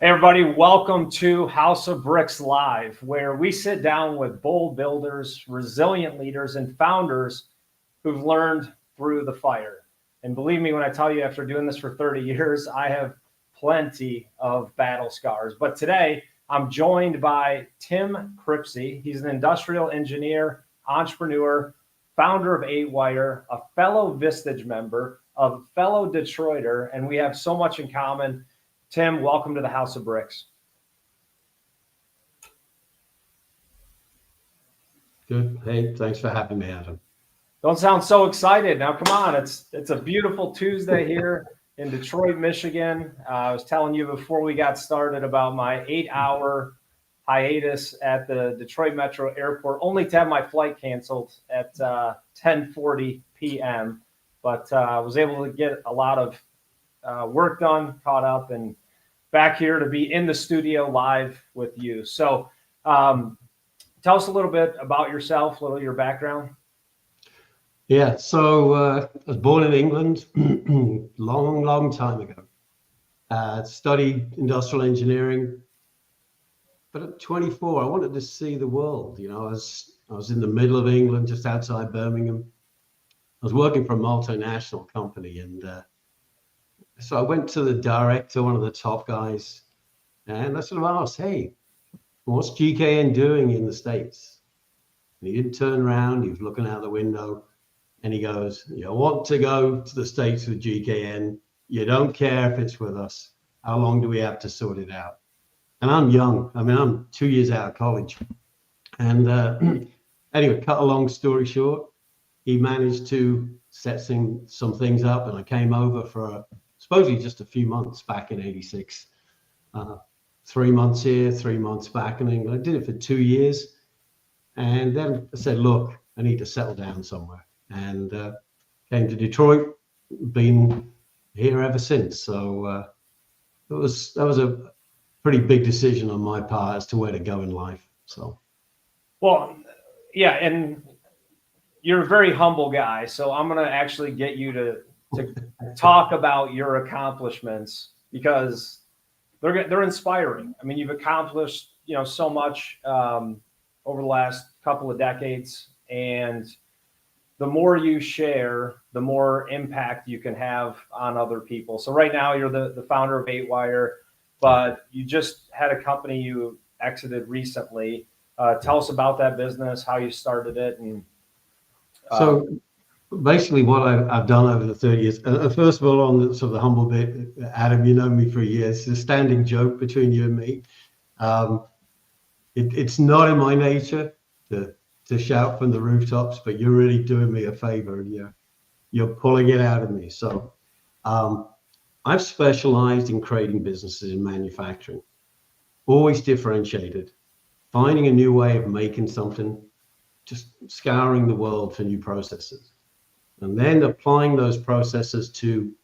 Hey everybody, welcome to House of Bricks Live, where we sit down with bold builders, resilient leaders, and founders who've learned through the fire. And believe me when I tell you, after doing this for 30 years, I have plenty of battle scars. But today, I'm joined by Tim Cripsey. He's an industrial engineer, entrepreneur, founder of 8Wire, a fellow Vistage member, a fellow Detroiter, and we have so much in common. Tim, welcome to the House of Bricks. Good. Hey, thanks for having me, Adam. Don't sound so excited. Now, come on. It's a beautiful Tuesday here in Detroit, Michigan. I was telling you before we got started about my 8-hour hiatus at the Detroit Metro Airport, only to have my flight canceled at 10:40 p.m. But I was able to get a lot of work done, caught up, and back here to be in the studio live with you. So tell us a little bit about yourself, a little of your background. Yeah, so I was born in England long time ago. Studied industrial engineering, but at 24, I wanted to see the world. You know, I was in the middle of England, just outside Birmingham. I was working for a multinational company, and so I went to the director, one of the top guys, and I sort of asked, hey, what's GKN doing in the States? And he didn't turn around. He was looking out the window, and he goes, you want to go to the States with GKN. You don't care if it's with us. How long do we have to sort it out? And I'm young. I mean, I'm 2 years out of college. And anyway, cut a long story short, he managed to set some things up, and I came over for supposedly just a few months back in '86. 3 months here, 3 months back in England. I did it for 2 years. And then I said, look, I need to settle down somewhere. And came to Detroit, been here ever since. So that was a pretty big decision on my part as to where to go in life. So, well, yeah, and you're a very humble guy. So I'm going to actually get you to talk about your accomplishments, because they're inspiring. I mean, you've accomplished, so much over the last couple of decades, and the more you share, the more impact you can have on other people. So right now you're the founder of 8Wire, but you just had a company you exited recently. Tell us about that business, how you started it. And so basically what I've done over the 30 years, first of all, on the sort of the humble bit, Adam, you know me for years, it's a standing joke between you and me. It's not in my nature to shout from the rooftops, but you're really doing me a favor, and you're pulling it out of me. So I've specialized in creating businesses in manufacturing, always differentiated, finding a new way of making something, just scouring the world for new processes, and then applying those processes to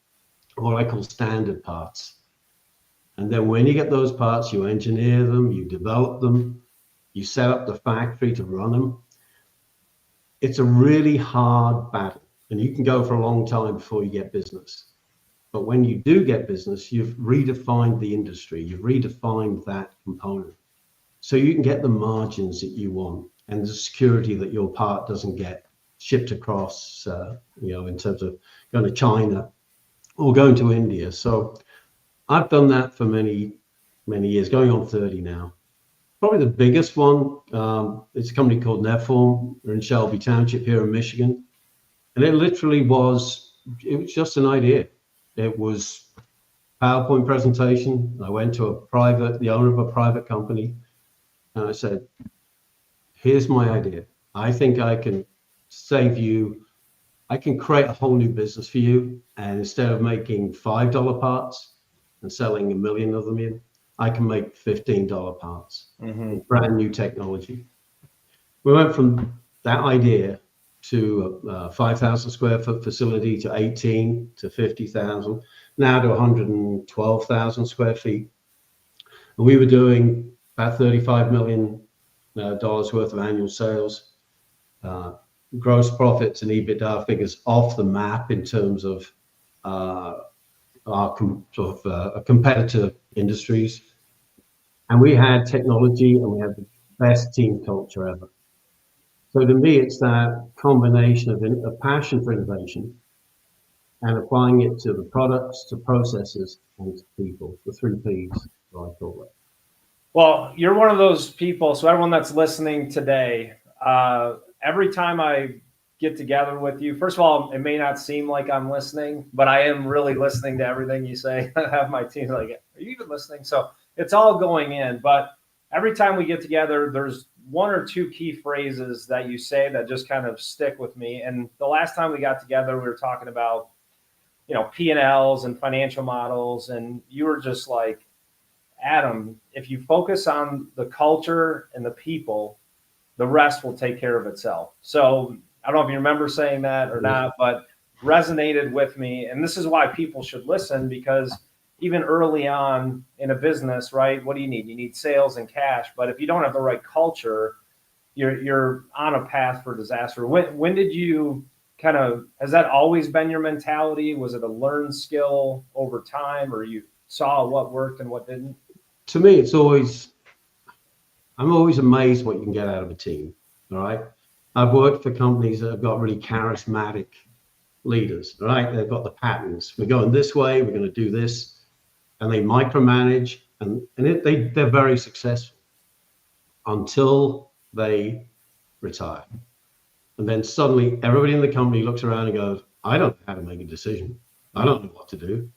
what I call standard parts. And then when you get those parts, you engineer them, you develop them, you set up the factory to run them. It's a really hard battle, and you can go for a long time before you get business. But when you do get business, you've redefined the industry, you've redefined that component, so you can get the margins that you want and the security that your part doesn't get shipped across, in terms of going to China or going to India. So I've done that for many years, going on 30 now. Probably the biggest one, it's a company called Neform. We're in Shelby Township here in Michigan. And it was just an idea. It was a PowerPoint presentation. I went to the owner of a private company, and I said, here's my idea. I think I can save you. I can create a whole new business for you. And instead of making $5 parts and selling 1 million of them in, I can make $15 parts, brand new technology. We went from that idea to a 5,000 square foot facility to 18 to 50,000, now to 112,000 square feet. And we were doing about $35 million worth of annual sales, gross profits and EBITDA figures off the map in terms of our competitor industries. And we had technology and we had the best team culture ever. So to me, it's that combination of a passion for innovation and applying it to the products, to processes, and to people, the three Ps, that I call it. Well, you're one of those people. So everyone that's listening today, every time I get together with you, first of all, it may not seem like I'm listening, but I am really listening to everything you say. I have my team like, are you even listening? So it's all going in. But every time we get together, there's one or two key phrases that you say that just kind of stick with me. And the last time we got together, we were talking about, P&Ls and financial models. And you were just like, Adam, if you focus on the culture and the people, the rest will take care of itself. So I don't know if you remember saying that or not, but resonated with me. And this is why people should listen, because even early on in a business, right? What do you need? You need sales and cash. But if you don't have the right culture, you're on a path for disaster. When did you has that always been your mentality? Was it a learned skill over time, or you saw what worked and what didn't? To me, I'm always amazed what you can get out of a team. All right. I've worked for companies that have got really charismatic leaders, right? They've got the patterns. We're going this way, we're going to do this. And they micromanage, and they're very successful until they retire. And then suddenly everybody in the company looks around and goes, I don't know how to make a decision. I don't know what to do.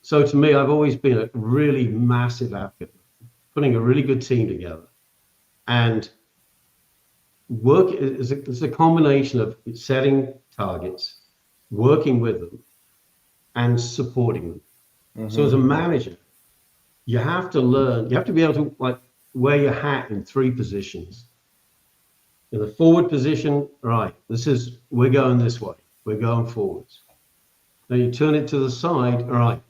So to me, I've always been a really massive advocate, putting a really good team together. And work is a combination of setting targets, working with them, and supporting them. Mm-hmm. So as a manager, you have to be able to wear your hat in three positions. In the forward position, right, we're going this way, we're going forwards. Then you turn it to the side, all right,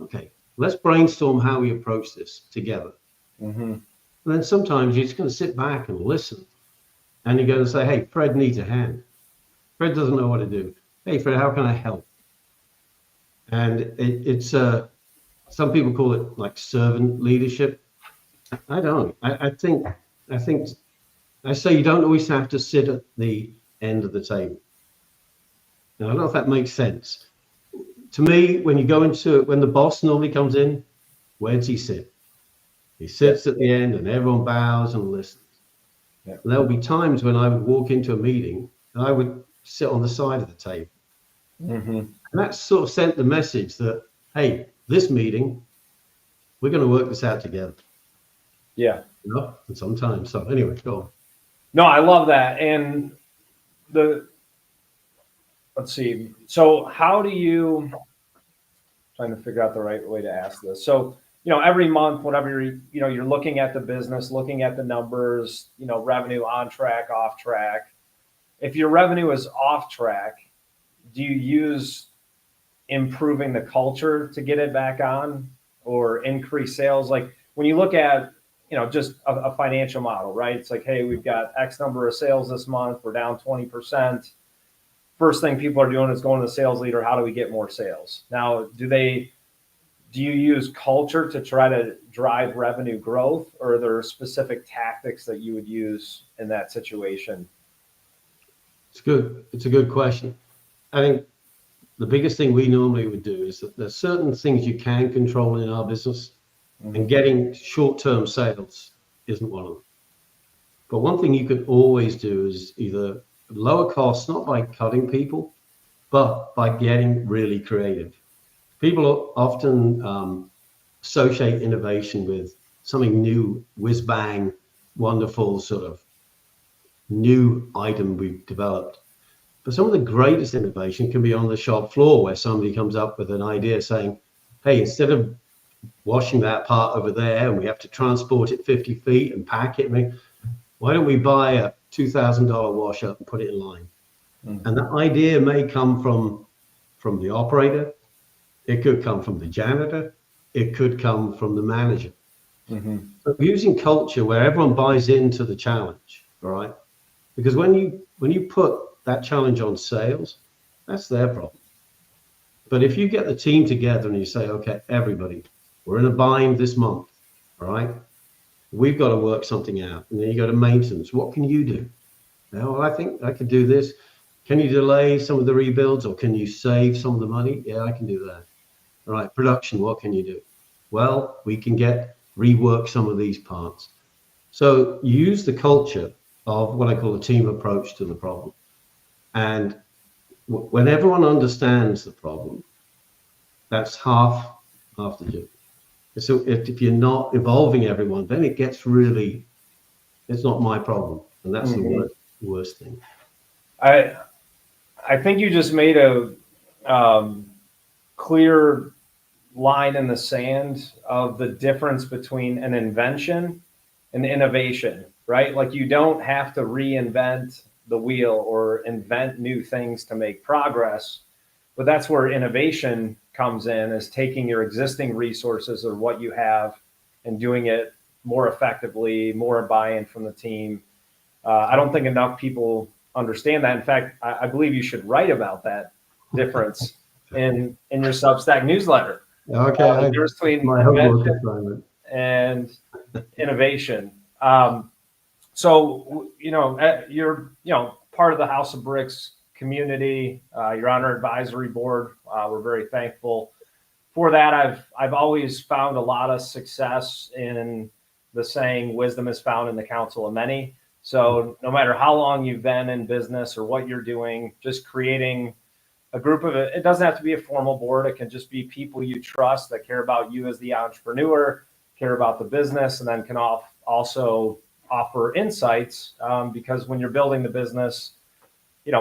okay, let's brainstorm how we approach this together. Mm-hmm. And then sometimes you're just going to sit back and listen. And you're going to say, hey, Fred needs a hand. Fred doesn't know what to do. Hey, Fred, how can I help? And it's some people call it like servant leadership. I don't. I think I say you don't always have to sit at the end of the table. Now, I don't know if that makes sense. To me, when the boss normally comes in, where does he sit? He sits at the end and everyone bows and listens. Yeah. And there will be times when I would walk into a meeting and I would sit on the side of the table. Mm-hmm. And that sort of sent the message that, hey, this meeting, we're going to work this out together. Yeah. And sometimes. So anyway, go on. No, I love that. And let's see. So how do you, trying to figure out the right way to ask this. So, every month, whatever you're looking at the business, looking at the numbers, revenue on track, off track. If your revenue is off track, do you use improving the culture to get it back on, or increase sales? Like when you look at, just a financial model, right? It's like, hey, we've got X number of sales this month. We're down 20%. First thing people are doing is going to the sales leader. How do we get more sales? Now, do you use culture to try to drive revenue growth, or are there specific tactics that you would use in that situation? It's good. It's a good question. I think the biggest thing we normally would do is that there's certain things you can control in our business, mm-hmm. and getting short-term sales isn't one of them. But one thing you could always do is either lower costs, not by cutting people, but by getting really creative. People often associate innovation with something new, whiz-bang, wonderful sort of new item we've developed. But some of the greatest innovation can be on the shop floor, where somebody comes up with an idea saying, hey, instead of washing that part over there and we have to transport it 50 feet and pack it, why don't we buy a $2,000 washer and put it in line? Mm-hmm. And that idea may come from the operator. It could come from the janitor. It could come from the manager. Mm-hmm. But using culture where everyone buys into the challenge, all right? Because when you put that challenge on sales, that's their problem. But if you get the team together and you say, okay, everybody, we're in a bind this month. all right? We've got to work something out. And then you go to maintenance. What can you do? Well, I think I could do this. Can you delay some of the rebuilds, or can you save some of the money? Yeah, I can do that. All right, production, what can you do? Well, we can rework some of these parts. So use the culture of what I call a team approach to the problem. And when everyone understands the problem, that's half the job. So if you're not involving everyone, then it gets really, it's not my problem. And that's the worst thing. I think you just made a clear line in the sand of the difference between an invention and innovation, right? Like you don't have to reinvent the wheel or invent new things to make progress, but that's where innovation comes in, is taking your existing resources or what you have and doing it more effectively, more buy-in from the team. I don't think enough people understand that. In fact, I believe you should write about that difference in your Substack newsletter. Okay, The difference between my homework invention assignment. and innovation. So you're part of the House of Bricks community. You're on our advisory board. We're very thankful for that. I've always found a lot of success in the saying, wisdom is found in the counsel of many. So no matter how long you've been in business or what you're doing, just creating a group of it doesn't have to be a formal board. It can just be people you trust that care about you as the entrepreneur, care about the business, and then can also offer insights, because when you're building the business,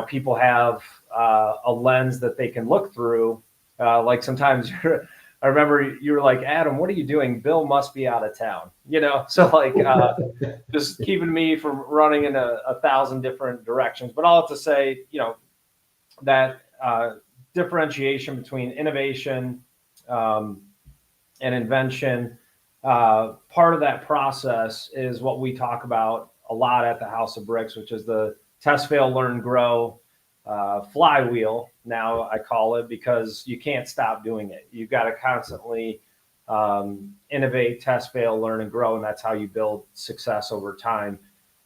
people have a lens that they can look through. Like sometimes I remember you were like, Adam, what are you doing? Bill must be out of town, so like just keeping me from running in 1,000 different directions. But all to say, that differentiation between innovation and invention, part of that process is what we talk about a lot at the House of Bricks, which is the test, fail, learn, grow flywheel. Now I call it, because you can't stop doing it. You've got to constantly innovate, test, fail, learn, and grow. And that's how you build success over time.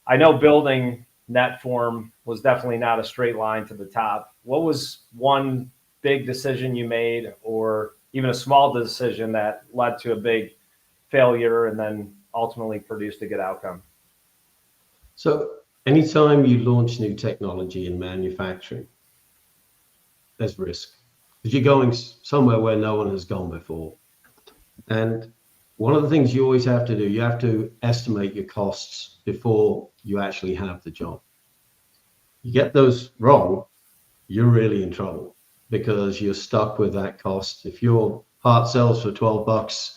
I know building Neform was definitely not a straight line to the top. What was one big decision you made, or even a small decision that led to a big failure and then ultimately produced a good outcome? So anytime you launch new technology in manufacturing, there's risk, because you're going somewhere where no one has gone before. And one of the things you always have to do, you have to estimate your costs before you actually have the job. You get those wrong, you're really in trouble, because you're stuck with that cost. If your part sells for $12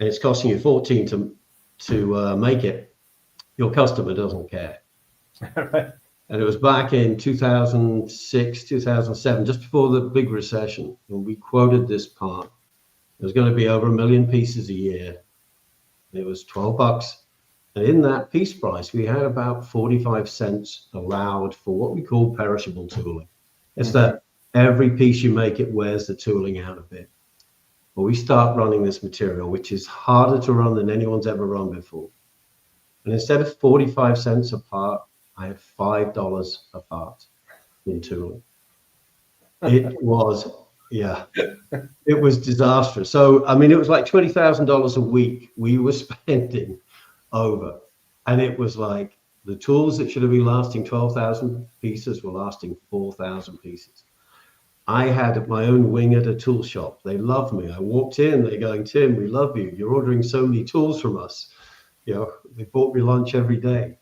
and it's costing you 14 to make it, your customer doesn't care. And it was back in 2006, 2007, just before the big recession, when we quoted this part. It was going to be over 1 million pieces a year. It was $12. And in that piece price, we had about 45 cents allowed for what we call perishable tooling. It's that every piece you make, it wears the tooling out a bit. But we start running this material, which is harder to run than anyone's ever run before. And instead of 45 cents a part, I had $5 a part in tooling. It was, it was disastrous. So, I mean, it was like $20,000 a week we were spending over. And it was like the tools that should have been lasting 12,000 pieces were lasting 4,000 pieces. I had my own wing at a tool shop. They loved me. I walked in, they're going, Tim, we love you. You're ordering so many tools from us. They bought me lunch every day.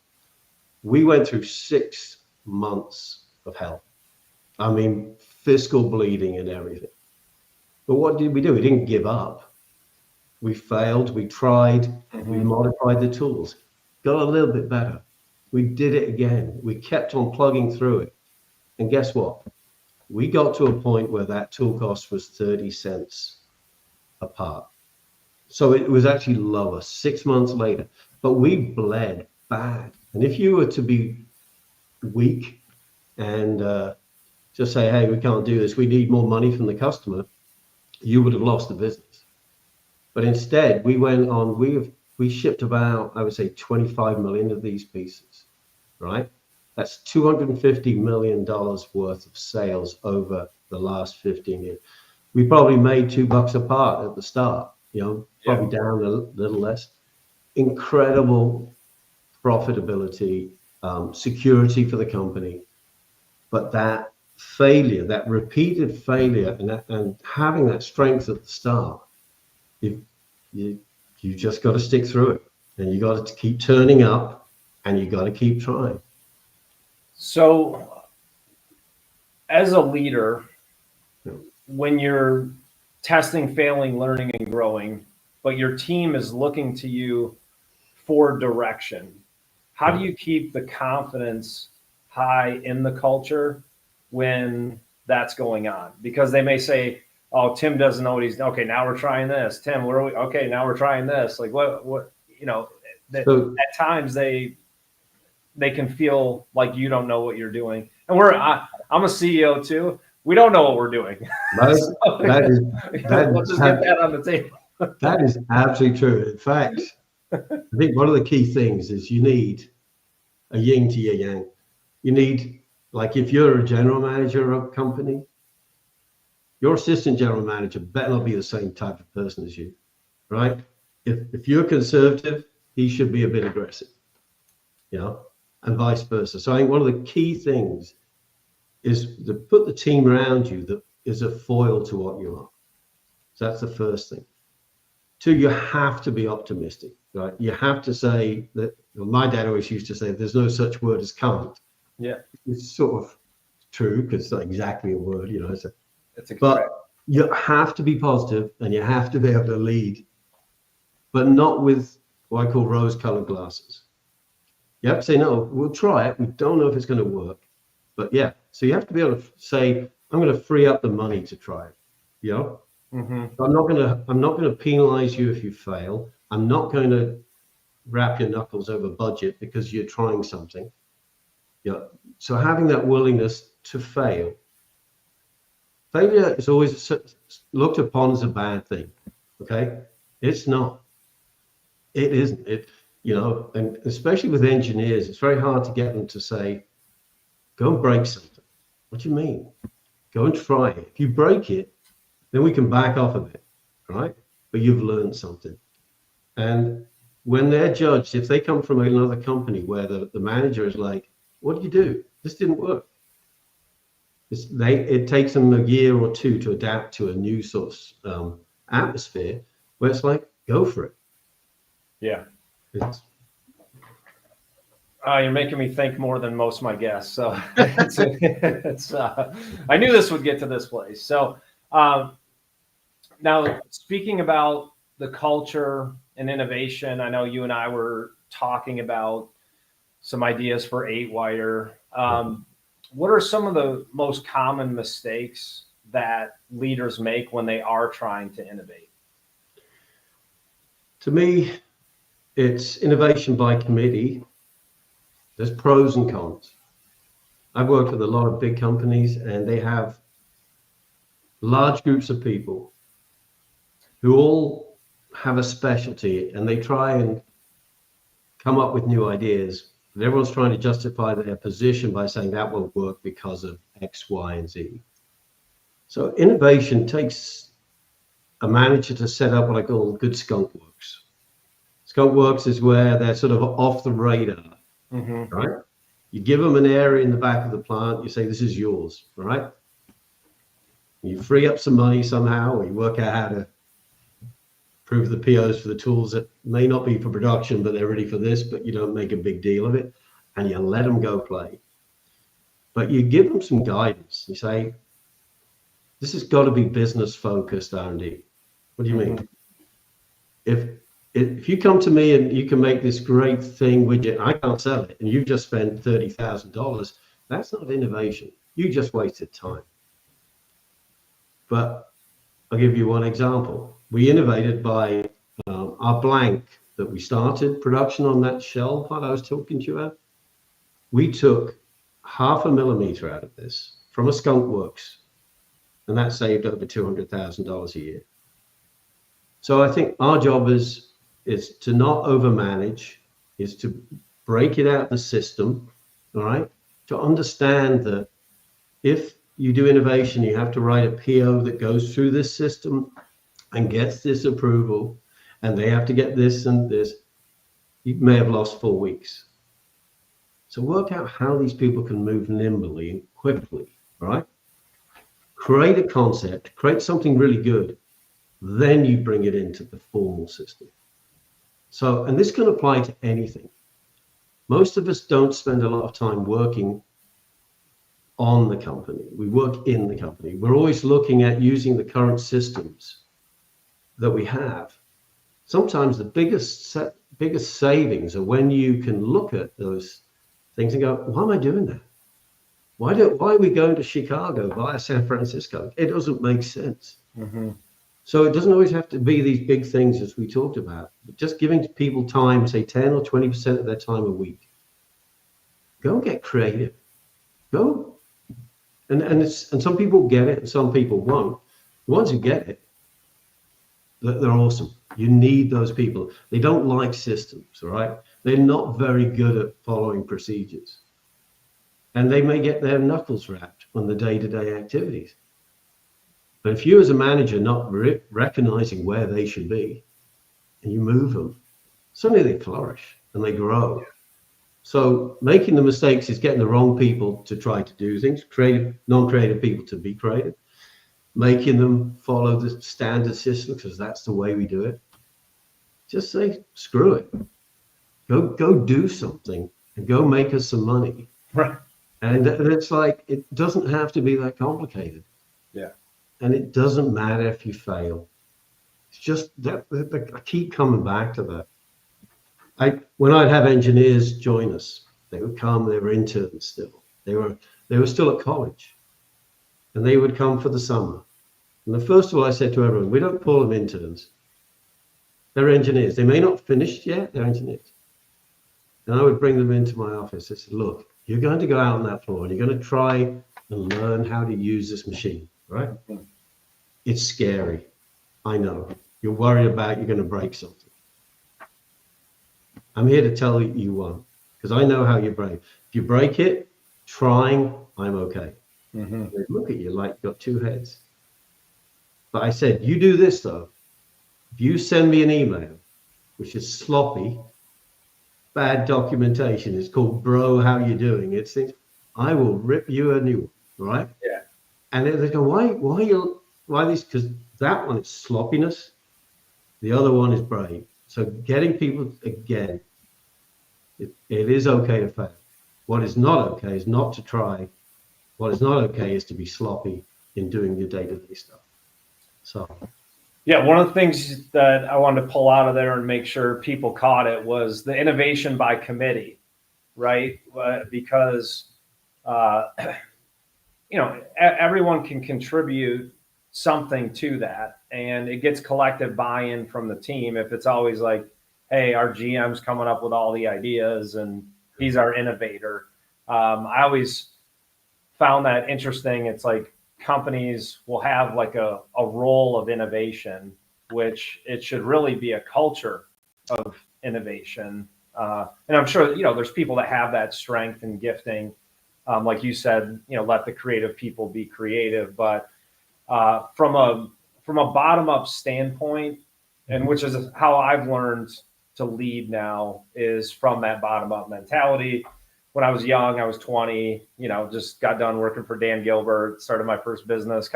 We went through 6 months of hell. I mean, fiscal bleeding and everything. But what did we do? We didn't give up. We failed. We tried. We modified the tools. Got a little bit better. We did it again. We kept on plugging through it. And guess what? We got to a point where that tool cost was 30 cents a part. So it was actually lower 6 months later. But we bled bad. And if you were to be weak and just say, hey, we can't do this, we need more money from the customer, you would have lost the business. But instead, we shipped about, I would say, 25 million of these pieces, right? That's $250 million worth of sales over the last 15 years. We probably made $2 a part at the start, probably down a little less. Incredible profitability, security for the company. But that failure, that repeated failure, and having that strength at the start, you just got to stick through it, and you got to keep turning up, and you got to keep trying. So, as a leader, when you're testing, failing, learning, and growing, but your team is looking to you for direction, how do you keep the confidence high in the culture when that's going on? Because they may say, "Oh, Tim doesn't know what he's okay. Now we're trying this. Tim, where are we? Okay, now we're trying this." Like what at times they can feel like you don't know what you're doing. And I'm a CEO too. We don't know what we're doing. Let's just get that on the table. That is absolutely true. In fact, I think one of the key things is you need a yin to your yang. You need, like, if you're a general manager of a company, your assistant general manager better not be the same type of person as you, right? If you're conservative, he should be a bit aggressive, and vice versa. So I think one of the key things is to put the team around you that is a foil to what you are. So that's the first thing. Two, you have to be optimistic, right? You have to say that, my dad always used to say, there's no such word as can't. Yeah. It's sort of true because it's not exactly a word, But correct. You have to be positive and you have to be able to lead, but not with what I call rose-colored glasses. You have to say, no, we'll try it. We don't know if it's going to work, but yeah. So you have to be able to say, I'm going to free up the money to try it. Mm-hmm. I'm not going to penalize you if you fail. I'm not going to wrap your knuckles over budget because you're trying something. So having that willingness to fail. Failure is always looked upon as a bad thing. Okay, it's not. It isn't. And especially with engineers, it's very hard to get them to say, "Go and break something." What do you mean? Go and try it. If you break it, then we can back off a bit, right? But you've learned something. And when they're judged, if they come from another company where the manager is like, "What did you do? This didn't work." It takes them a year or two to adapt to a new sort of atmosphere where it's like, go for it. Yeah. You're making me think more than most of my guests. So I knew this would get to this place. So now speaking about the culture and innovation, I know you and I were talking about some ideas for 8-wire. What are some of the most common mistakes that leaders make when they are trying to innovate? To me, it's innovation by committee. There's pros and cons. I've worked with a lot of big companies and they have large groups of people who all have a specialty and they try and come up with new ideas. But everyone's trying to justify their position by saying that won't work because of X, Y, and Z. So innovation takes a manager to set up what I call good skunk works. Skunk works is where they're sort of off the radar, right? You give them an area in the back of the plant, you say, this is yours, right? You free up some money somehow, or you work out how to prove the POs for the tools that may not be for production, but they're ready for this, but you don't make a big deal of it, and you let them go play. But you give them some guidance. You say, this has got to be business-focused R&D. What do you mean? If you come to me and you can make this great thing widget, I can't sell it, and you've just spent $30,000, that's not innovation. You just wasted time. But I'll give you one example. We innovated by our blank that we started production on that shell part I was talking to you about. We took 0.5 millimeter out of this from a skunk works, and that saved over $200,000 a year. So I think our job is to not overmanage, is to break it out of the system, all right? To understand that if you do innovation, you have to write a PO that goes through this system and gets this approval, and they have to get this and this. You may have lost 4 weeks. So work out how these people can move nimbly and quickly, right? Create a concept, create something really good. Then you bring it into the formal system. So, and this can apply to anything. Most of us don't spend a lot of time working on the company. We work in the company. We're always looking at using the current systems that we have. Sometimes the biggest savings are when you can look at those things and go, why am I doing that? Why are we going to Chicago via San Francisco? It doesn't make sense. Mm-hmm. So it doesn't always have to be these big things as we talked about, but just giving people time, say 10 or 20% of their time a week. Go get creative. Go. And some people get it and some people won't. The ones who get it, they're awesome. You need those people. They don't like systems, right? They're not very good at following procedures. And they may get their knuckles wrapped on the day-to-day activities. But if you as a manager not recognizing where they should be, and you move them, suddenly they flourish and they grow. So making the mistakes is getting the wrong people to try to do things, non-creative people to be creative, making them follow the standard system because that's the way we do it. Just say, screw it. Go do something and go make us some money. Right. And it's like, it doesn't have to be that complicated. Yeah. And it doesn't matter if you fail. It's just that I keep coming back to that. When I'd have engineers join us, they would come, they were interns still. They were still at college. And they would come for the summer. And the first of all, I said to everyone, we don't call them interns. They're engineers. They may not have finished yet, they're engineers. And I would bring them into my office. I said, look, you're going to go out on that floor and you're going to try and learn how to use this machine, right? It's scary. I know. You're worried about you're going to break something. I'm here to tell you you won't, because I know how you break. If you break it, trying, I'm okay. Mm-hmm. They look at you like you've got two heads. But I said, you do this though. If you send me an email, which is sloppy, bad documentation, it's called bro, how you doing? It's things, I will rip you a new one, right? Yeah. And they go, why this? Because that one is sloppiness. The other one is brave. So getting people, again, it is okay to fail. What is not okay is not to try. What is not okay is to be sloppy in doing your day-to-day stuff. So. Yeah, one of the things that I wanted to pull out of there and make sure people caught it was the innovation by committee, right? Because, everyone can contribute something to that, and it gets collective buy-in from the team. If it's always like, hey, our GM's coming up with all the ideas and he's our innovator. I always found that interesting. It's like companies will have like a role of innovation, which it should really be a culture of innovation. And I'm sure, there's people that have that strength and gifting. Like you said, let the creative people be creative. But from a bottom-up standpoint, and which is how I've learned to lead now, is from that bottom-up mentality. When I was young, I was 20, just got done working for Dan Gilbert, started my first business.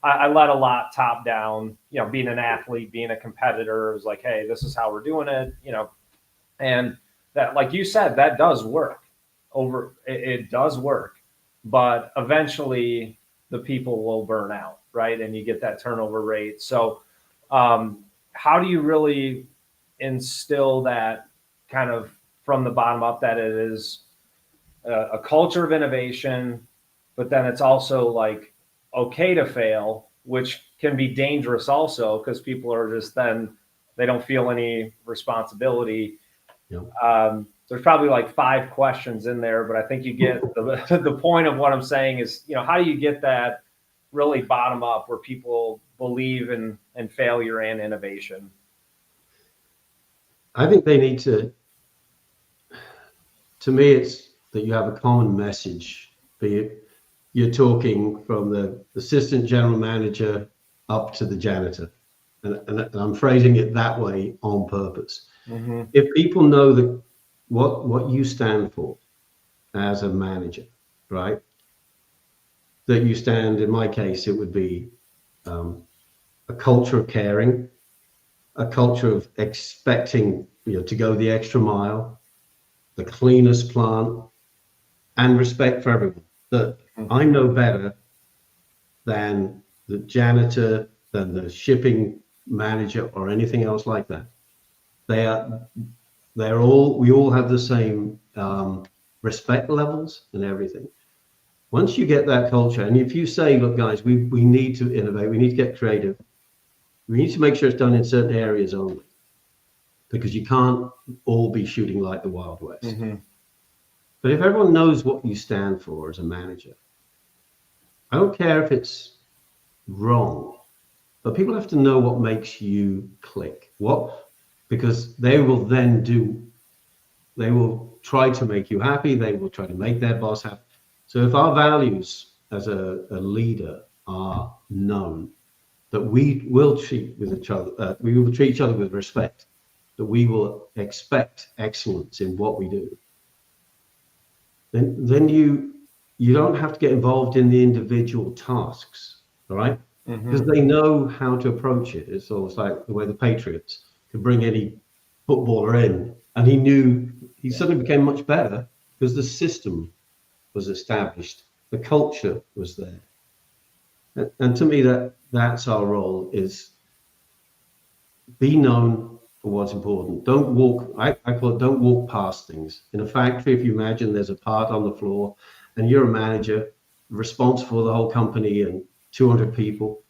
I led a lot top down, being an athlete, being a competitor. It was like, hey, this is how we're doing it, and that, like you said, that does work. It does work, but eventually the people will burn out, right? And you get that turnover rate. So how do you really instill that kind of from the bottom up, that it is a culture of innovation, but then it's also like okay to fail, which can be dangerous also, because people are just, then they don't feel any responsibility. Yep. There's probably like 5 questions in there, but I think you get the point of what I'm saying is, how do you get that really bottom up, where people believe in failure and innovation? I think they need to me, it's that you have a common message, be it you're talking from the assistant general manager up to the janitor. And I'm phrasing it that way on purpose. Mm-hmm. If people know that what you stand for as a manager, right? That you stand, in my case, it would be a culture of caring, a culture of expecting to go the extra mile, the cleanest plant, and respect for everyone. That I know better than the janitor, than the shipping manager, or anything else like that. We all have the same respect levels and everything. Once you get that culture, and if you say, look, guys, we need to innovate, we need to get creative, we need to make sure it's done in certain areas only, because you can't all be shooting like the Wild West. Mm-hmm. But if everyone knows what you stand for as a manager, I don't care if it's wrong, but people have to know what makes you click. Because they will try to make you happy. They will try to make their boss happy. So if our values as a leader are known, that we will treat each other with respect, that we will expect excellence in what we do, then you don't have to get involved in the individual tasks, all right? Because they know how to approach it. It's almost like the way the Patriots could bring any footballer in, and he suddenly became much better because the system was established, the culture was there. And to me, that's our role, is be known for what's important. Don't walk, I call it, don't walk past things. In a factory, if you imagine there's a part on the floor and you're a manager responsible for the whole company and 200 people,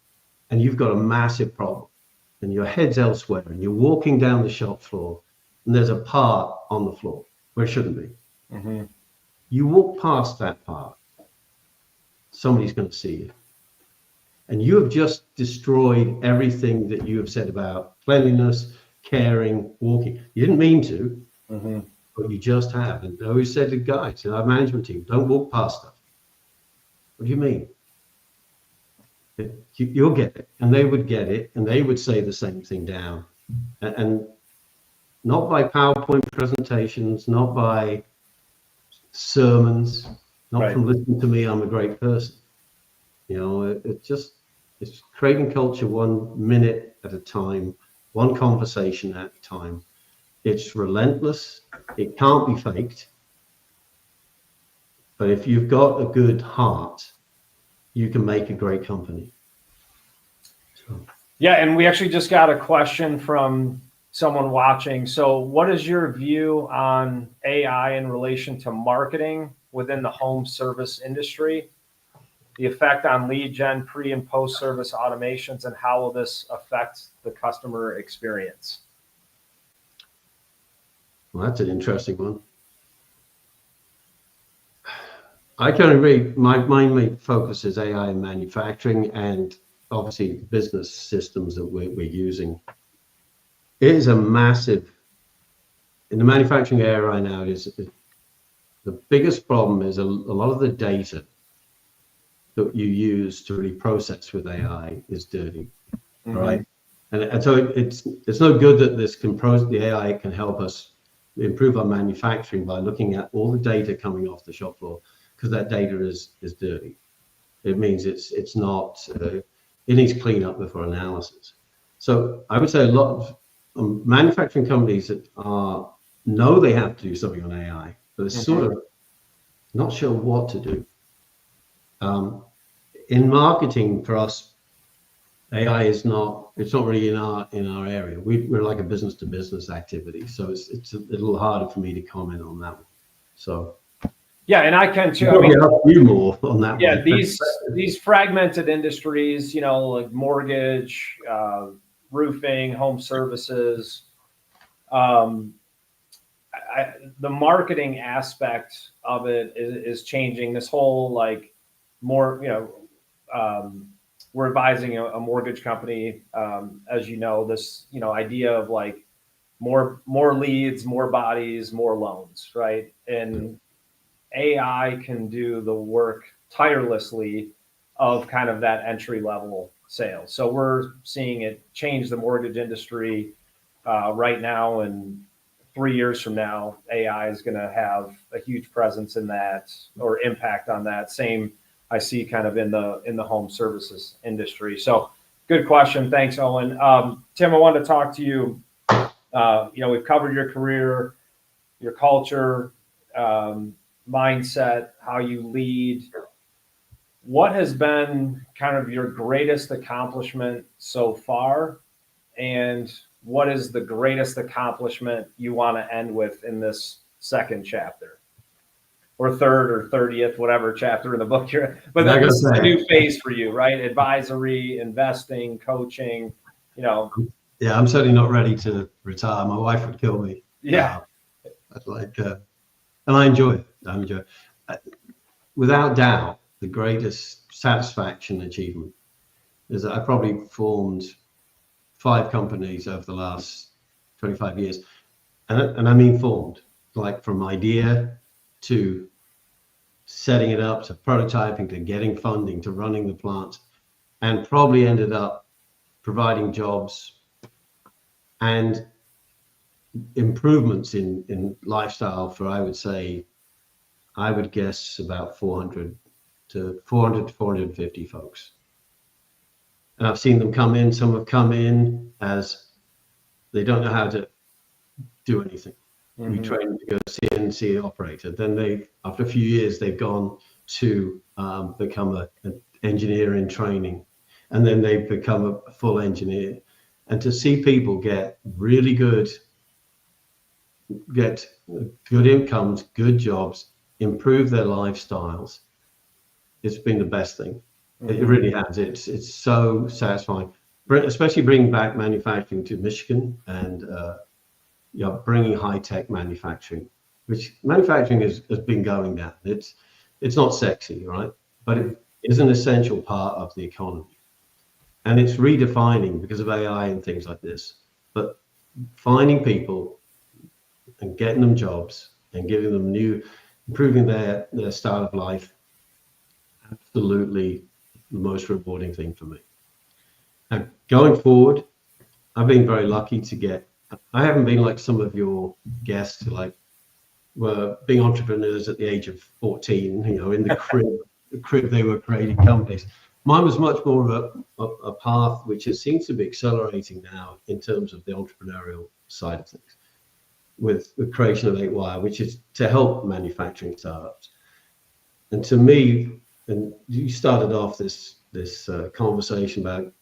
and you've got a massive problem and your head's elsewhere and you're walking down the shop floor and there's a part on the floor where it shouldn't be. Mm-hmm. You walk past that part, somebody's going to see you. And you have just destroyed everything that you have said about cleanliness, caring, walking. You didn't mean to, but you just have. And I always said to guys in our management team, don't walk past stuff. What do you mean? You'll get it. And they would get it. And they would say the same thing down. And not by PowerPoint presentations, not by sermons, not from listening to me, I'm a great person. It's creating culture 1 minute at a time, one conversation at a time. It's relentless. It can't be faked. But if you've got a good heart, you can make a great company. Yeah, and we actually just got a question from someone watching. So what is your view on AI in relation to marketing within the home service industry? The effect on lead gen, pre and post service automations, and how will this affect the customer experience? Well, that's an interesting one. I can agree. My main focus is AI in manufacturing and obviously business systems that we're using. It is a massive, in the manufacturing area right now, the biggest problem is a lot of the data that you use to really process with AI is dirty, right? And so it's no good that the AI can help us improve our manufacturing by looking at all the data coming off the shop floor, because that data is dirty. It means it's not, it needs cleanup before analysis. So I would say a lot of manufacturing companies that know they have to do something on AI, but they're sort of not sure what to do. In marketing, for us, AI it's not really in our area. We're like a business to business activity, so it's a little harder for me to comment on that one. So yeah, and I can too. I mean, help you more on that. Yeah, one. these fragmented industries, like mortgage, roofing, home services. The marketing aspect of it is changing. This whole more, we're advising a mortgage company, as you know, this, idea of like more leads, more bodies, more loans, right? And AI can do the work tirelessly of kind of that entry level sales. So we're seeing it change the mortgage industry right now, and 3 years from now, AI is going to have a huge presence in that or impact on that. Same I see kind of in the home services industry. So good question. Thanks, Owen. Tim, I wanted to talk to you. We've covered your career, your culture, mindset, how you lead. What has been kind of your greatest accomplishment so far? And what is the greatest accomplishment you want to end with in this second chapter? Or third or 30th, whatever chapter in the book you're in. But this is a new phase for you, right? Advisory, investing, coaching, Yeah, I'm certainly not ready to retire. My wife would kill me. Yeah. And I enjoy it. Without doubt, the greatest satisfaction achievement is that I probably formed 5 companies over the last 25 years. And I mean formed, like from idea to setting it up, to prototyping, to getting funding, to running the plant, and probably ended up providing jobs and improvements in lifestyle for, I would guess about 400 to 450 folks. And I've seen them come in. Some have come in as they don't know how to do anything. We train them to go CNC operator. Then after a few years, they've gone to become an engineer in training, and then they've become a full engineer. And to see people get really good incomes, good jobs, improve their lifestyles, it's been the best thing. It really has. It's so satisfying, especially bringing back manufacturing to Michigan and bringing high-tech manufacturing, which manufacturing has been going down. It's not sexy, right? But it is an essential part of the economy. And it's redefining because of AI and things like this. But finding people and getting them jobs and giving them improving their style of life, absolutely the most rewarding thing for me. And going forward, I've been very lucky I haven't been like some of your guests who were being entrepreneurs at the age of 14, in the crib they were creating companies. Mine was much more of a path which seems to be accelerating now in terms of the entrepreneurial side of things, with the creation of 8Wire, which is to help manufacturing startups. And to me, and you started off this conversation about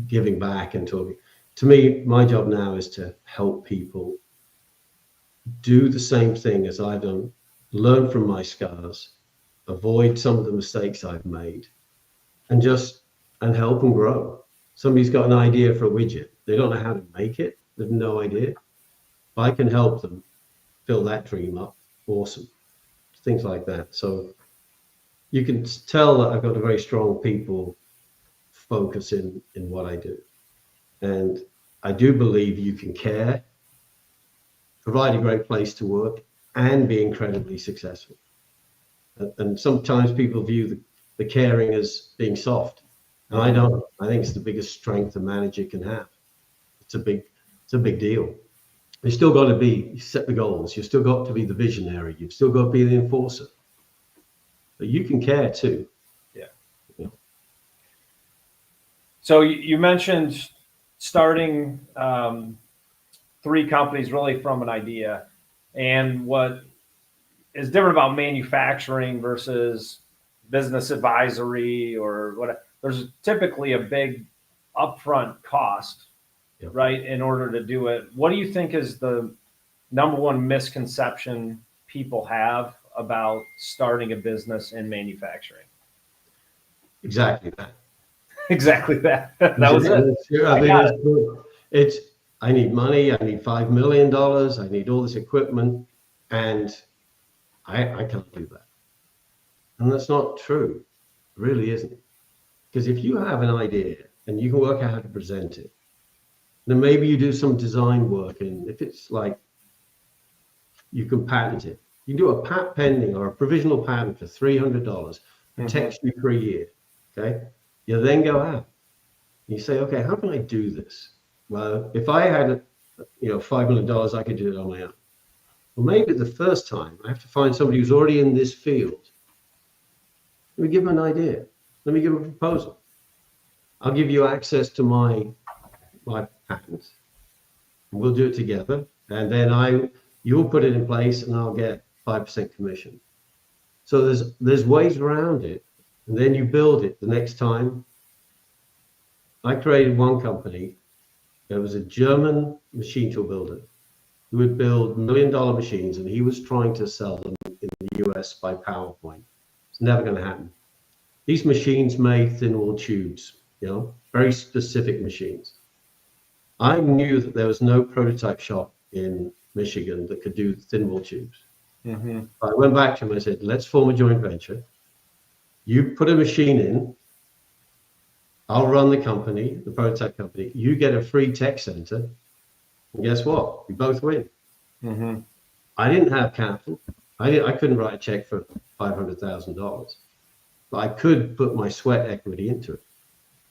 giving back and talking. To me, my job now is to help people do the same thing as I've done, learn from my scars, avoid some of the mistakes I've made, and help them grow. Somebody's got an idea for a widget. They don't know how to make it. They have no idea. If I can help them fill that dream up, awesome. Things like that. So you can tell that I've got a very strong people focus in what I do. And I do believe you can care, provide a great place to work, and be incredibly successful. And sometimes people view the caring as being soft. And I don't. I think it's the biggest strength a manager can have. It's a big deal. You've still got to set the goals. You've still got to be the visionary. You've still got to be the enforcer. But you can care too. Yeah. So you mentioned starting 3 companies really from an idea, and what is different about manufacturing versus business advisory or what? There's typically a big upfront cost, right, in order to do it. What do you think is the number one misconception people have about starting a business in manufacturing? Exactly that. Exactly that. That was it. I need money. I need $5 million. I need all this equipment, and I can't do that. And that's not true. It really isn't. Because if you have an idea and you can work out how to present it, then maybe you do some design work. And if it's like, you can patent it. You can do a patent pending or a provisional patent for $300, protects you for a year. Okay. You then go out. You say, okay, how can I do this? Well, if I had, $5 million, I could do it on my own. Well, maybe the first time I have to find somebody who's already in this field. Let me give them an idea. Let me give them a proposal. I'll give you access to my patents. And we'll do it together. And then you'll put it in place and I'll get 5% commission. So there's ways around it. And then you build it the next time. I created one company. There was a German machine tool builder who would build $1 million machines, and he was trying to sell them in the US by PowerPoint. It's never going to happen. These machines made thin wall tubes, very specific machines. I knew that there was no prototype shop in Michigan that could do thin wall tubes. Mm-hmm. I went back to him and I said, let's form a joint venture. You put a machine in, I'll run the company, the prototype company. You get a free tech center. And guess what? We both win. Mm-hmm. I didn't have capital. I couldn't write a check for $500,000. But I could put my sweat equity into it,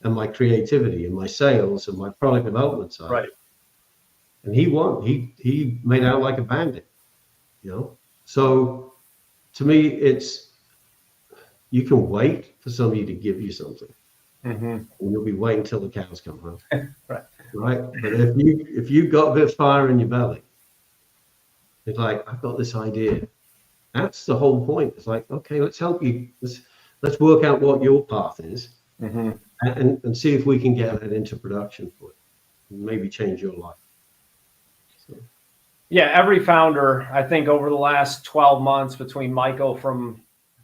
and my creativity and my sales and my product development side. Right. And he won. He made out like a bandit, So to me, it's, you can wait for somebody to give you something. Mm-hmm. And you'll be waiting until the cows come home. Right. But if you've got a bit of fire in your belly, it's like, I've got this idea. That's the whole point. It's like, okay, let's help you. Let's work out what your path is, mm-hmm. and see if we can get that into production for it, and maybe change your life. So. Yeah, every founder, I think over the last 12 months between Michael from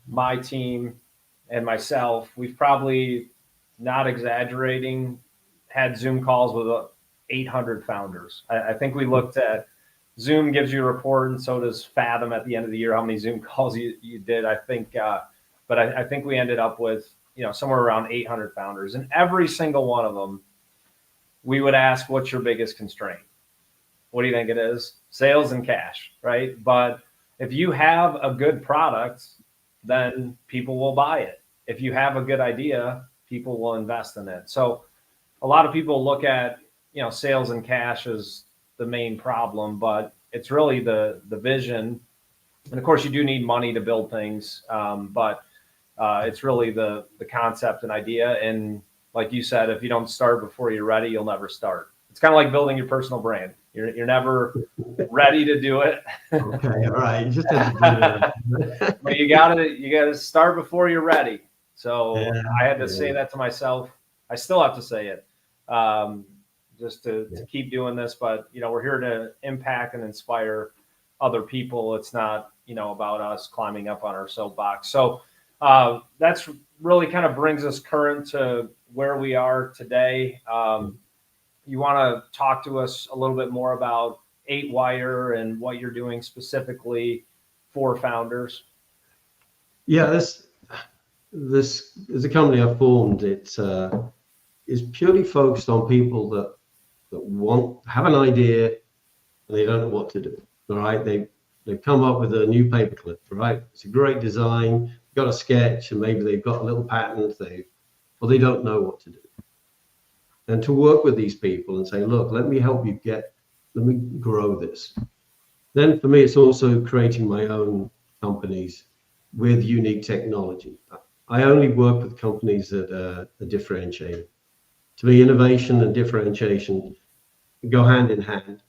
my team and myself, we've probably, not exaggerating, had Zoom calls with 800 founders. I think we looked at, Zoom gives you a report, and so does Fathom at the end of the year, how many Zoom calls you did. I think, but I think we ended up with, somewhere around 800 founders, and every single one of them, we would ask, what's your biggest constraint? What do you think it is? Sales and cash, right? But if you have a good product, then people will buy it. If you have a good idea, people will invest in it. So a lot of people look at, sales and cash as the main problem, but it's really the vision. And of course you do need money to build things. But it's really the concept and idea. And like you said, if you don't start before you're ready, you'll never start. It's kind of like building your personal brand. You're never ready to do it. Okay, all right. You just have to do that. But you gotta start before you're ready. So yeah, I had to say that to myself. I still have to say it, just to keep doing this. But we're here to impact and inspire other people. It's not about us climbing up on our soapbox. So that's really kind of brings us current to where we are today. You want to talk to us a little bit more about 8Wire and what you're doing specifically for founders? Yeah, this is a company I formed. It is purely focused on people that have an idea and they don't know what to do. All right, they've come up with a new paperclip. Right, it's a great design. Got a sketch, and maybe they've got a little patent. They don't know what to do. And to work with these people and say, look, let me help you let me grow this. Then for me, it's also creating my own companies with unique technology. I only work with companies that are differentiated. To me, innovation and differentiation go hand in hand.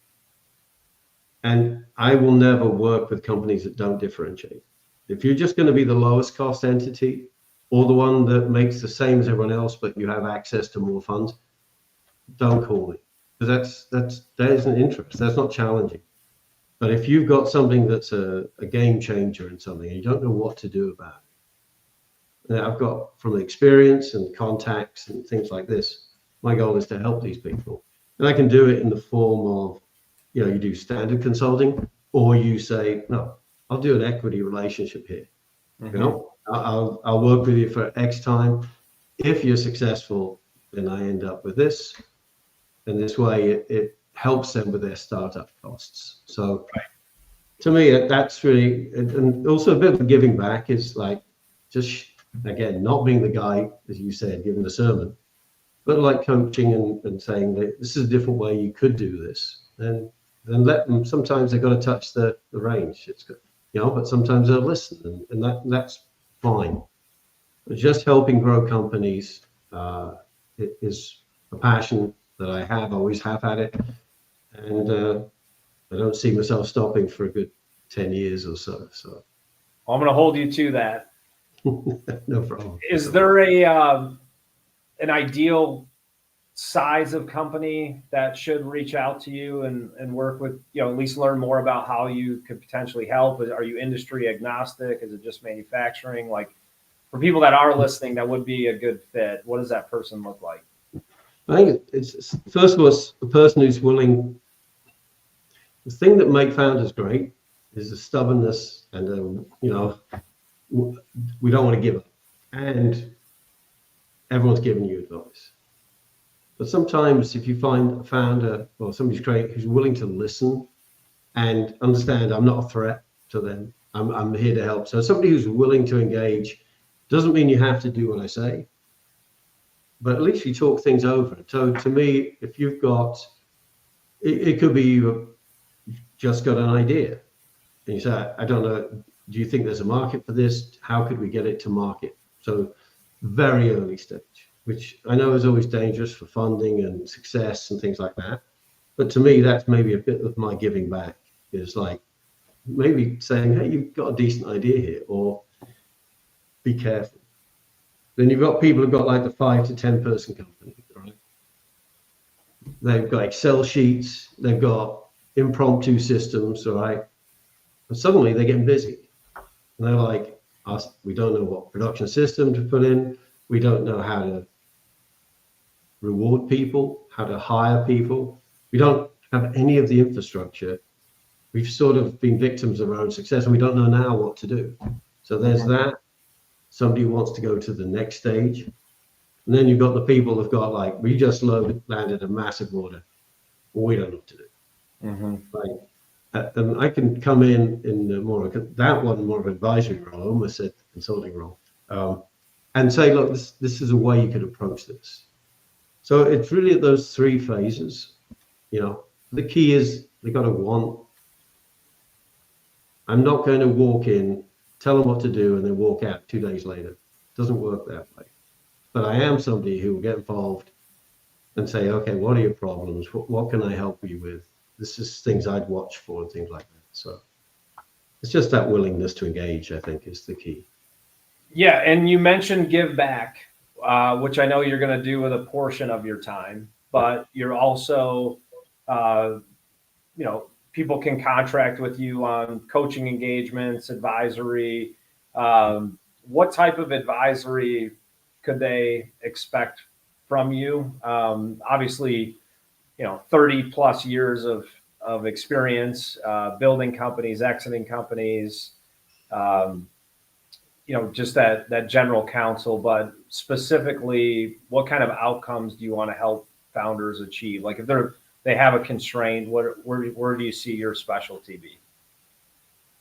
And I will never work with companies that don't differentiate. If you're just going to be the lowest cost entity or the one that makes the same as everyone else, but you have access to more funds, don't call me, because that isn't interest. That's not challenging. But if you've got something that's a game changer in something and you don't know what to do about it, and I've got from experience and contacts and things like this, my goal is to help these people. And I can do it in the form of, you do standard consulting, or you say, no, I'll do an equity relationship here. Mm-hmm. I'll work with you for X time. if you're successful, then I end up with this. And this way it helps them with their startup costs. So to me, that's really, and also a bit of giving back is like, just again, not being the guy, as you said, giving the sermon, but like coaching and saying that this is a different way you could do this. And then let them, sometimes they've got to touch the range. It's good, but sometimes they'll listen and that's fine. But just helping grow companies it is a passion that I have, always have had it. And I don't see myself stopping for a good 10 years or so. So I'm going to hold you to that. No problem. Is there an ideal size of company that should reach out to you and work with, at least learn more about how you could potentially help? Are you industry agnostic? Is it just manufacturing? Like, for people that are listening, that would be a good fit. What does that person look like? I think it's first of all, it's the person who's willing. The thing that make founders great is the stubbornness and we don't want to give up, and everyone's giving you advice. But sometimes if you find a founder or somebody who's willing to listen and understand, I'm not a threat to them, I'm here to help. So somebody who's willing to engage doesn't mean you have to do what I say, but at least you talk things over. So to me, if you've got, it could be you've just got an idea and you say, I don't know, do you think there's a market for this? How could we get it to market? So very early stage, which I know is always dangerous for funding and success and things like that. But to me, that's maybe a bit of my giving back, is like maybe saying, hey, you've got a decent idea here, or be careful. Then you've got people who've got like the 5 to 10 person company, right? They've got Excel sheets, they've got impromptu systems, all right? And suddenly they're getting busy. And they're like, we don't know what production system to put in. We don't know how to reward people, how to hire people. We don't have any of the infrastructure. We've sort of been victims of our own success and we don't know now what to do. So there's that. Somebody wants to go to the next stage. And then you've got the people who've got like, we just landed a massive order. We don't know what to do. Mm-hmm. And I can come in more of an advisory role, I almost said consulting role, and say, look, this is a way you could approach this. So it's really at those 3 phases. The key is they got to want. I'm not going to walk in, tell them what to do, and then walk out 2 days later. It doesn't work that way. But I am somebody who will get involved and say, okay, what are your problems? What can I help you with? This is things I'd watch for and things like that. So it's just that willingness to engage, I think, is the key. Yeah, and you mentioned give back, which I know you're going to do with a portion of your time, but you're also, people can contract with you on coaching engagements, advisory. What type of advisory could they expect from you? Obviously, 30 plus years of experience, building companies, exiting companies, just that general counsel, but specifically, what kind of outcomes do you want to help founders achieve? Like if they have a constraint, where do you see your specialty be?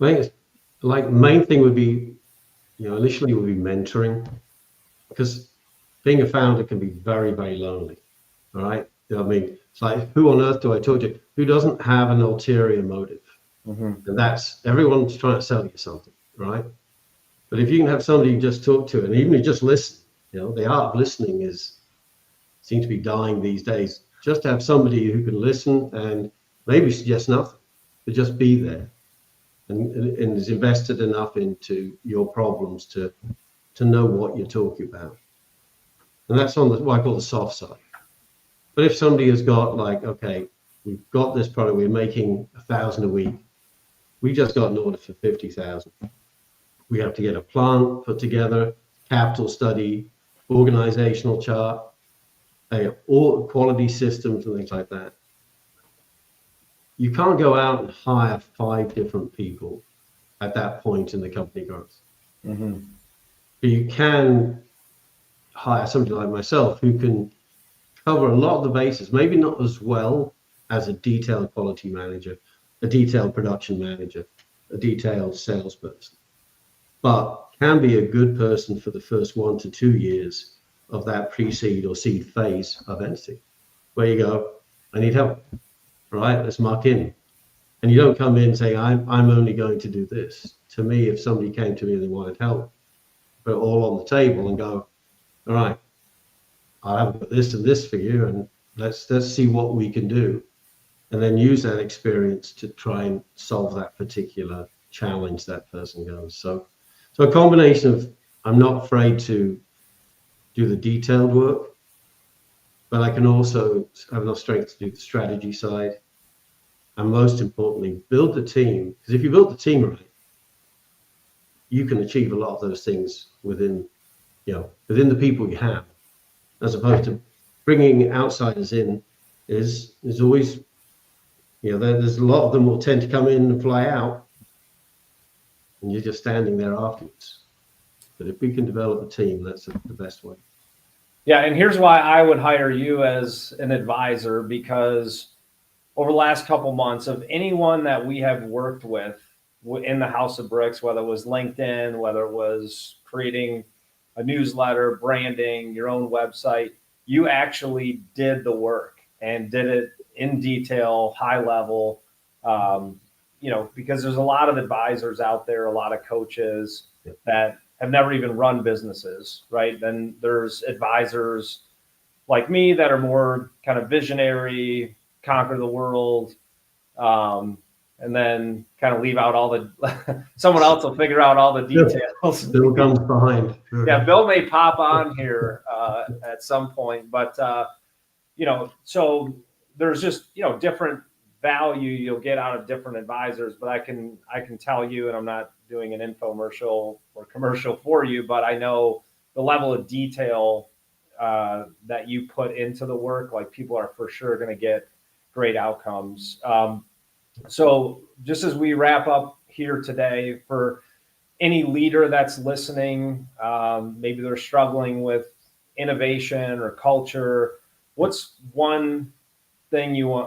I think like main thing would be, initially would be mentoring, because being a founder can be very, very lonely. All right. It's like, who on earth do I talk to? Who doesn't have an ulterior motive? Mm-hmm. And that's, everyone's trying to sell you something, right? But if you can have somebody you just talk to, and even if you just listen, the art of listening seems to be dying these days. Just to have somebody who can listen and maybe suggest nothing, but just be there and is invested enough into your problems to know what you're talking about. And that's on what I call the soft side. But if somebody has got like, okay, we've got this product, we're making 1,000 a week. We just got an order for 50,000. We have to get a plan put together, capital study, organizational chart, all quality systems and things like that. You can't go out and hire 5 different people at that point in the company growth. Mm-hmm. But you can hire somebody like myself who can cover a lot of the bases, maybe not as well as a detailed quality manager, a detailed production manager, a detailed salesperson, but can be a good person for the first 1 to 2 years of that pre-seed or seed phase of entity, where you go, I need help, right? Let's mark in. And you don't come in saying, I'm only going to do this. To me, if somebody came to me and they wanted help, put it all on the table and go, all right, I have got this and this for you, and let's see what we can do, and then use that experience to try and solve that particular challenge that person goes. So a combination of, I'm not afraid to do the detailed work, but I can also have enough strength to do the strategy side, and most importantly, build the team. Because if you build the team right, you can achieve a lot of those things within the people you have, as opposed to bringing outsiders in. Is always, there's a lot of them will tend to come in and fly out, and you're just standing there afterwards. But if we can develop a team, that's the best way. Yeah, and here's why I would hire you as an advisor, because over the last couple months, of anyone that we have worked with in the House of Bricks, whether it was LinkedIn, whether it was creating a newsletter, branding, your own website, you actually did the work and did it in detail, high level, because there's a lot of advisors out there, a lot of coaches that have never even run businesses, right? Then there's advisors like me that are more kind of visionary, conquer the world, and then kind of leave out all the, someone else will figure out all the details. Bill comes behind. Yeah, Bill may pop on here at some point, but, so there's just, different value you'll get out of different advisors, but I can tell you, and I'm not doing an infomercial or commercial for you, but I know the level of detail that you put into the work, like people are for sure going to get great outcomes. So just as we wrap up here today, for any leader that's listening, maybe they're struggling with innovation or culture, what's one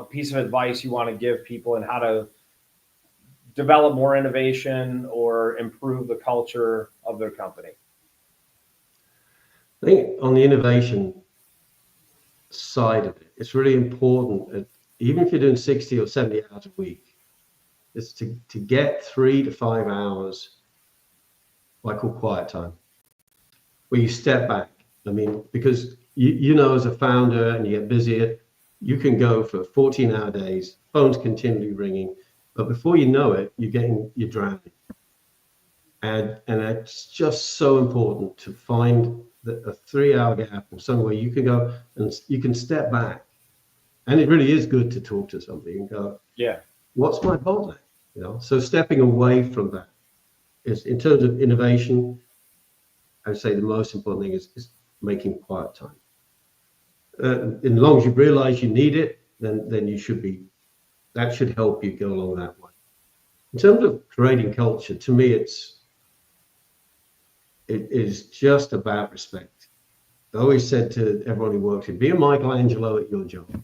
piece of advice you want to give people, and how to develop more innovation or improve the culture of their company? I think on the innovation side of it, it's really important that even if you're doing 60 or 70 hours a week, is to get 3 to 5 hours, what I call quiet time, where you step back. I mean, because as a founder and you get busier, you can go for 14-hour days, phones continually ringing, but before you know it, you're drowning. And it's just so important to find a 3-hour gap or somewhere you can go and you can step back. And it really is good to talk to somebody and go, yeah, what's my bottleneck? So stepping away from that is, in terms of innovation, I would say the most important thing is making quiet time. As long as you realize you need it, then that should help you go along that way. In terms of creating culture, to me, it is just about respect. I always said to everyone who works here, be a Michelangelo at your job.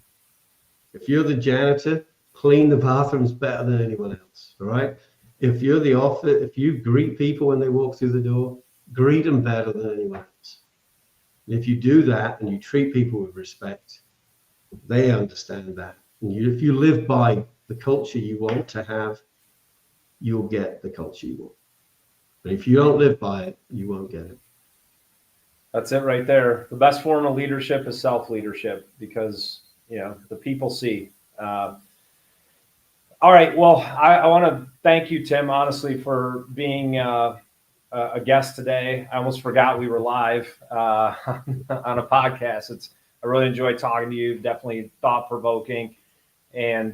If you're the janitor, clean the bathrooms better than anyone else, all right? If you're the officer, if you greet people when they walk through the door, greet them better than anyone else. And if you do that and you treat people with respect, they understand that. And if you live by the culture you want to have, you'll get the culture you want. But if you don't live by it, you won't get it. That's it right there. The best form of leadership is self-leadership, because, the people see. All right. Well, I want to thank you, Tim, honestly, for being a guest today. I almost forgot we were live on a podcast. I really enjoyed talking to you. Definitely thought-provoking. And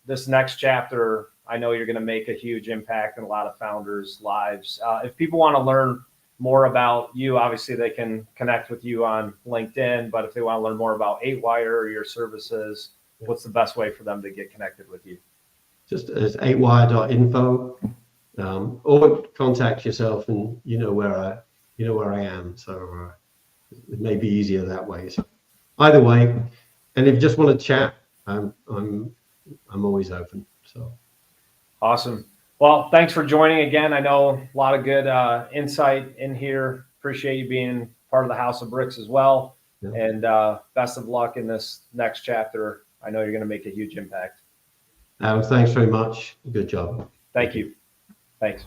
this next chapter, I know you're going to make a huge impact in a lot of founders' lives. If people want to learn more about you, obviously they can connect with you on LinkedIn, but if they want to learn more about 8Wire or your services, what's the best way for them to get connected with you? Just as 8wire.info, or contact yourself, and you know where I am. So it may be easier that way. So either way, and if you just want to chat, I'm always open. So Awesome. Well, thanks for joining again. I know a lot of good insight in here. Appreciate you being part of the House of Bricks as well. Yeah. And best of luck in this next chapter. I know you're going to make a huge impact. Adam, thanks very much. Good job. Thank you. Thanks.